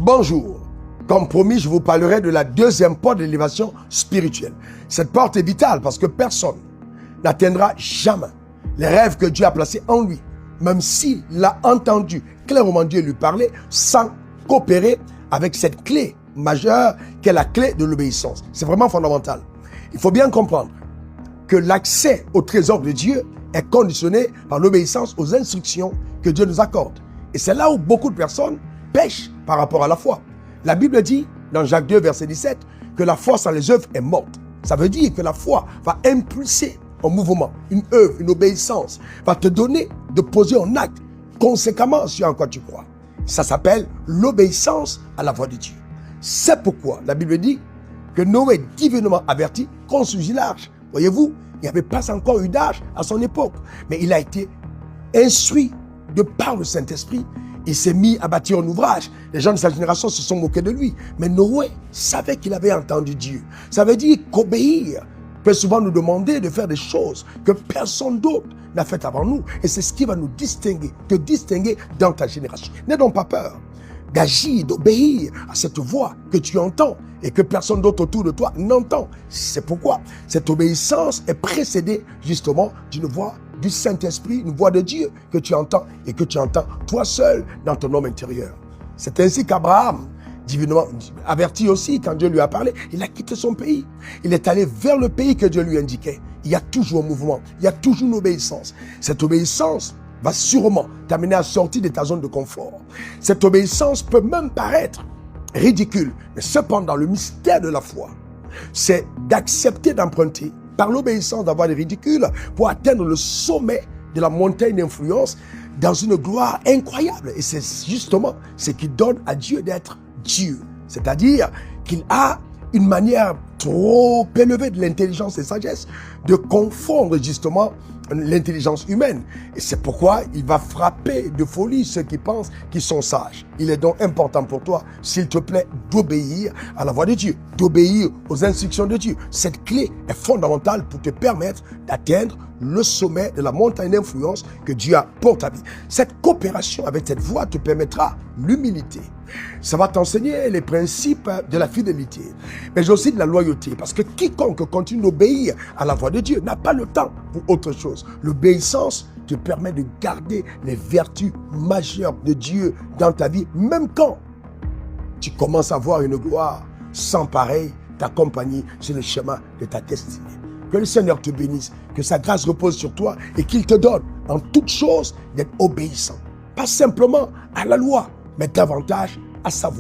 Bonjour. Comme promis, je vous parlerai de la deuxième porte de l'élévation spirituelle. Cette porte est vitale parce que personne n'atteindra jamais les rêves que Dieu a placés en lui, même s'il a entendu clairement Dieu lui parler, sans coopérer avec cette clé majeure qui est la clé de l'obéissance. C'est vraiment fondamental. Il faut bien comprendre que l'accès au trésor de Dieu est conditionné par l'obéissance aux instructions que Dieu nous accorde. Et c'est là où beaucoup de personnes pêchent par rapport à la foi. La Bible dit, dans Jacques 2, verset 17, que la foi sans les œuvres est morte. Ça veut dire que la foi va impulser un mouvement, une œuvre, une obéissance, va te donner de poser en acte conséquemment sur en quoi tu crois. Ça s'appelle l'obéissance à la voix de Dieu. C'est pourquoi la Bible dit que Noé, divinement averti, construisit l'arche. Voyez-vous, il n'y avait pas encore eu d'arche à son époque, mais il a été instruit de par le Saint-Esprit. Il s'est mis à bâtir un ouvrage. Les gens de sa génération se sont moqués de lui. Mais Noé savait qu'il avait entendu Dieu. Ça veut dire qu'obéir peut souvent nous demander de faire des choses que personne d'autre n'a faites avant nous. Et c'est ce qui va nous distinguer, te distinguer dans ta génération. N'aie donc pas peur d'agir, d'obéir à cette voix que tu entends et que personne d'autre autour de toi n'entend. C'est pourquoi cette obéissance est précédée justement d'une voix du Saint-Esprit, une voix de Dieu que tu entends et que tu entends toi seul dans ton homme intérieur. C'est ainsi qu'Abraham, divinement averti aussi quand Dieu lui a parlé, il a quitté son pays. Il est allé vers le pays que Dieu lui indiquait. Il y a toujours un mouvement, il y a toujours une obéissance. Cette obéissance va sûrement t'amener à sortir de ta zone de confort. Cette obéissance peut même paraître ridicule, mais cependant le mystère de la foi, c'est d'accepter d'emprunter par l'obéissance d'avoir des ridicules pour atteindre le sommet de la montagne d'influence dans une gloire incroyable. Et c'est justement ce qui donne à Dieu d'être Dieu. C'est-à-dire qu'il a une manière trop élevée de l'intelligence et sagesse de confondre justement l'intelligence humaine. Et c'est pourquoi il va frapper de folie ceux qui pensent qu'ils sont sages. Il est donc important pour toi, s'il te plaît, d'obéir à la voix de Dieu, d'obéir aux instructions de Dieu. Cette clé est fondamentale pour te permettre d'atteindre le sommet de la montagne d'influence que Dieu a pour ta vie. Cette coopération avec cette voix te permettra l'humilité. Ça va t'enseigner les principes de la fidélité, mais aussi de la loyauté, parce que quiconque continue d'obéir à la voix de Dieu n'a pas le temps pour autre chose. L'obéissance te permet de garder les vertus majeures de Dieu dans ta vie, même quand tu commences à voir une gloire sans pareil t'accompagner sur le chemin de ta destinée. Que le Seigneur te bénisse, que sa grâce repose sur toi et qu'il te donne en toutes choses d'être obéissant. Pas simplement à la loi, mais davantage à sa voix.